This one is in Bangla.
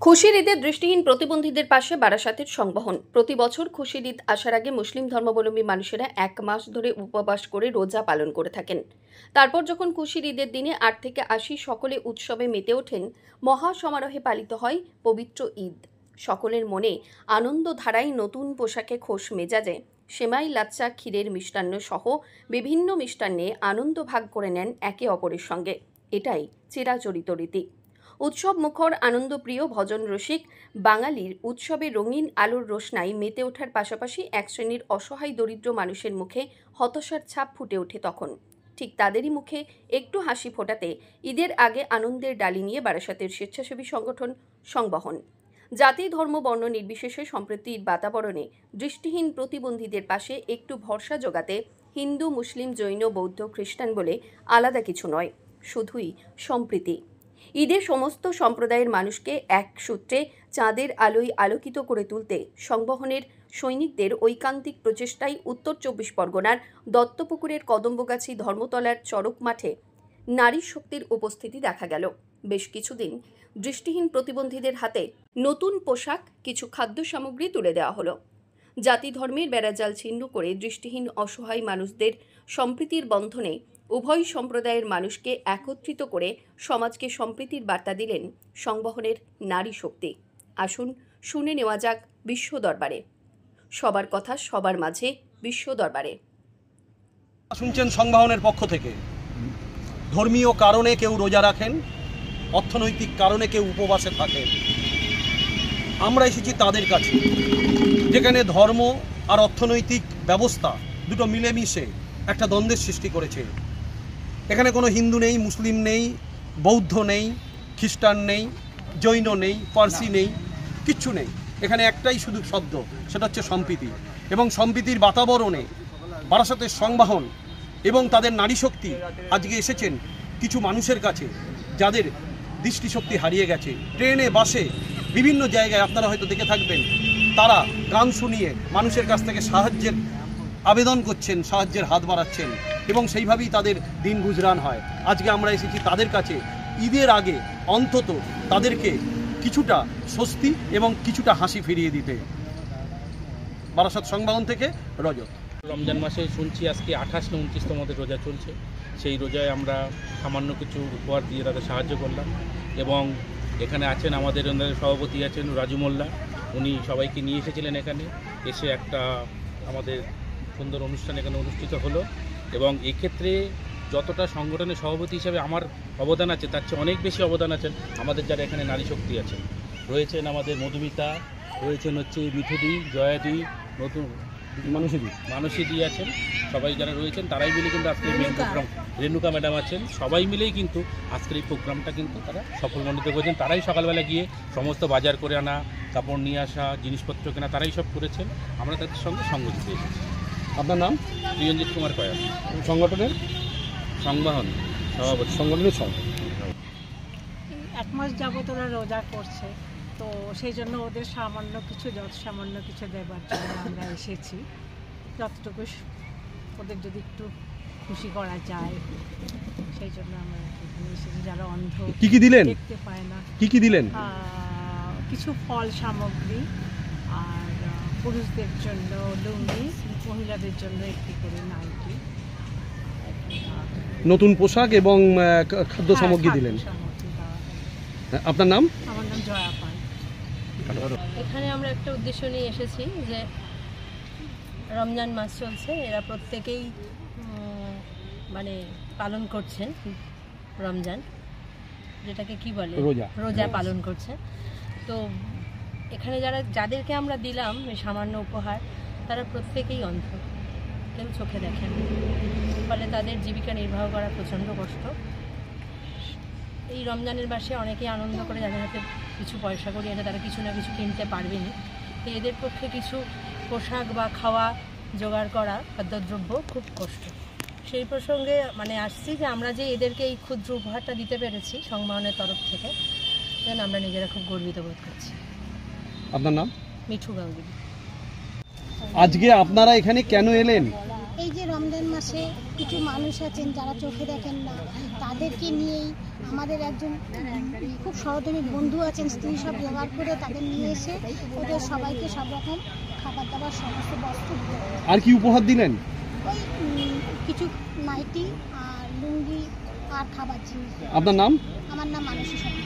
খুশির ঈদে দৃষ্টিহীন প্রতিবন্ধীদের পাশে বারাসাতের সংবহন। প্রতি বছর খুশির ঈদ আসার আগে মুসলিম ধর্মাবলম্বী মানুষেরা 1 মাস ধরে উপবাস করে রোজা পালন করে থাকেন। তারপর যখন খুশির ঈদের দিনে 8 থেকে 80 সকলে উৎসবে মেতে ওঠেন, মহা সমারোহে পালিত হয় পবিত্র ঈদ। সকলের মনে আনন্দ ধারায় নতুন পোশাকে খোশ মেজাজে সেমাই, লাচ্চা, ক্ষীরের মিষ্টান্ন সহ বিভিন্ন মিষ্টান্নে আনন্দ ভাগ করে নেন একে অপরের সঙ্গে। এটাই চিরাচরিত রীতি। উৎসব মুখর আনন্দপ্রিয় ভজন রসিক বাঙালির উৎসবে রঙিন আলোর রোশনাই মেতে ওঠার পাশাপাশি এক শ্রেণীর অসহায় দরিদ্র মানুষের মুখে হতাশার ছাপ ফুটে ওঠে তখন। ঠিক তাদেরই মুখে একটু হাসি ফোটাতে ঈদের আগে আনন্দের ডালি নিয়ে বারাসাতের স্বেচ্ছাসেবী সংগঠন সংবহন। জাতি, ধর্ম, বর্ণ নির্বিশেষে সম্প্রীতির বাতাবরণে দৃষ্টিহীন প্রতিবন্ধীদের পাশে একটু ভরসা জোগাতে হিন্দু, মুসলিম, জৈন, বৌদ্ধ, খ্রিস্টান বলে আলাদা কিছু নয়, শুধুই সম্প্রীতি। ঈদে সমস্ত সম্প্রদায়ের মানুষকে এক সূত্রে চাঁদের আলোয় আলোকিত করে তুলতে সংবহনের সৈনিকদের ঐকান্তিক প্রচেষ্টায় উত্তর 24 পরগনার দত্তপুকুরের কদম্বগাছি ধর্মতলার চড়ক মাঠে নারী শক্তির উপস্থিতি দেখা গেল। বেশ কিছুদিন দৃষ্টিহীন প্রতিবন্ধীদের হাতে নতুন পোশাক, কিছু খাদ্য সামগ্রী তুলে দেওয়া হলো। জাতি ধর্মের বেড়াজাল ছিন্ন করে দৃষ্টিহীন অসহায় মানুষদের সম্প্রীতির বন্ধনে উভয় সম্প্রদায়ের মানুষকে একত্রিত করে সমাজকে সম্প্রীতির বার্তা দিলেন সংবহনের নারী শক্তি। আসুন শুনে নেওয়া যাক বিশ্ব দরবারে। সবার কথা সবার মাঝে বিশ্ব দরবারে। শুনছেন সংবহনের পক্ষ থেকে। ধর্মীয় কারণে কেউ রোজা রাখেন, অর্থনৈতিক কারণে কেউ উপবাসে থাকেন। আমরা এসেছি তাদের কাছে, যেখানে ধর্ম আর অর্থনৈতিক ব্যবস্থা দুটো মিলেমিশে একটা দ্বন্দ্বের সৃষ্টি করেছে। এখানে কোনো হিন্দু নেই, মুসলিম নেই, বৌদ্ধ নেই, খ্রিস্টান নেই, জৈন নেই, পার্সি নেই, কিচ্ছু নেই। এখানে একটাই শুধু শব্দ, সেটা হচ্ছে সম্প্রীতি। এবং সম্প্রীতির বাতাবরণে বারাসাতের সংবহন এবং তাদের নারী শক্তি আজকে এসেছেন কিছু মানুষের কাছে যাদের দৃষ্টিশক্তি হারিয়ে গেছে। ট্রেনে, বাসে, বিভিন্ন জায়গায় আপনারা হয়তো দেখে থাকবেন, তারা গান শুনিয়ে মানুষের কাছ থেকে সাহায্যের আবেদন করছেন, সাহায্যের হাত বাড়াচ্ছেন এবং সেইভাবেই তাদের দিন গুজরান হয়। আজকে আমরা এসেছি তাদের কাছে ঈদের আগে অন্তত তাদেরকে কিছুটা স্বস্তি এবং কিছুটা হাসি ফিরিয়ে দিতে। বারাসাত সংবহন থেকে রজত। রমজান মাসে শুনছি আজকে 28 না 29তম রোজা চলছে। সেই রোজায় আমরা সামান্য কিছু উপহার দিয়ে তাদের সাহায্য করলাম। এবং এখানে আছেন আমাদের সভাপতি আছেন রাজু মোল্লা, উনি সবাইকে নিয়ে এসেছিলেন এখানে। এসে একটা আমাদের সুন্দর অনুষ্ঠান এখানে অনুষ্ঠিত হলো। এবং এক্ষেত্রে যতটা সংগঠনের সভাপতি হিসেবে আমার অবদান আছে, তার চেয়ে অনেক বেশি অবদান আছেন আমাদের যারা এখানে নারী শক্তি আছেন। রয়েছেন আমাদের মধুমিতা, রয়েছেন হচ্ছে মিঠুদি, জয়াদি, নতুন মানসীদি আছেন। সবাই যারা রয়েছেন তারাই মিলে কিন্তু আজকের মেন প্রোগ্রাম, রেণুকা ম্যাডাম আছেন, সবাই মিলেই কিন্তু আজকের এই প্রোগ্রামটা কিন্তু তারা সফলমণ্ডিত করেছেন। তারাই সকালবেলা গিয়ে সমস্ত বাজার করে আনা, কাপড় নিয়ে আসা, জিনিসপত্র কেনা, তারাই সব করেছেন। আমরা তাদের সঙ্গে সঙ্গ দিতে এসেছি। আপনার নাম? প্রিয়ঞ্জিত কুমার কয়াল, সংগঠনের সংবহন সভাপতি। সংগঠনের সভাপতি। 1 মাস যাবত ওরা রোজা করছে, তো সেই জন্য ওদের সামান্য কিছু দেবার জন্য আমরা এসেছি। যতটুকু ওদের যদি একটু খুশি করা যায়, সেই জন্য আমরা এখানে এসেছি। যারা অন্ধ, কি দিলেন, দেখতে পায় না, কি দিলেন? কিছু ফল সামগ্রী, আর পুরুষদের জন্য লুঙ্গি, মহিলাদের জন্য একটি করে নাইটি, নতুন পোশাক এবং খাদ্য সামগ্রী দিলেন। আপনার নাম? আমার নাম জয়া পাল। এখানে আমরা একটা উদ্দেশ্য নিয়ে এসেছি যে রমজান মাস চলছে, এরা প্রত্যেকেই মানে পালন করছেন রমজান, যেটাকে কি বলে, রোজা পালন করছে। তো এখানে যাদেরকে আমরা দিলাম এই সামান্য উপহার, তারা প্রত্যেকেই অন্ধ, কেউ চোখে দেখেন, ফলে তাদের জীবিকা নির্বাহ করা প্রচণ্ড কষ্ট। এই রমজানের মাসে অনেকেই আনন্দ করে, যাদের হাতে কিছু পয়সা করি আছে তারা কিছু না কিছু কিনতে পারবেনি, তো এদের পক্ষে কিছু পোশাক বা খাওয়া জোগাড় করা, খাদ্যদ্রব্য খুব কষ্ট। সেই প্রসঙ্গে মানে আসছি যে আমরা যে এদেরকে এই ক্ষুদ্র উপহারটা দিতে পেরেছি সংবাহনের তরফ থেকে, যেন আমরা নিজেরা খুব গর্বিত বোধ করছি। আপনার নাম? মিঠু গাঙ্গুলি। আজকে আপনারা এখানে কেন এলেন? এই যে রমজান মাসে কিছু মানুষ আছেন যারা চোখে দেখেন না, তাদেরকে নিয়েই আমাদের একজন খুব সহধর্মী বন্ধু আছেন, স্ত্রী সব জোগাড় করে তাদের নিয়ে এসে ওদের সবাইকে সব রকম খাবার দাবার সমস্ত বস্তু দিতে হবে। আর কি উপহার দিলেন? ওই কিছু নাইটি আর লুঙ্গি আর খাবার জিনিস। আপনার নাম? আমার নাম মানসী সরকার।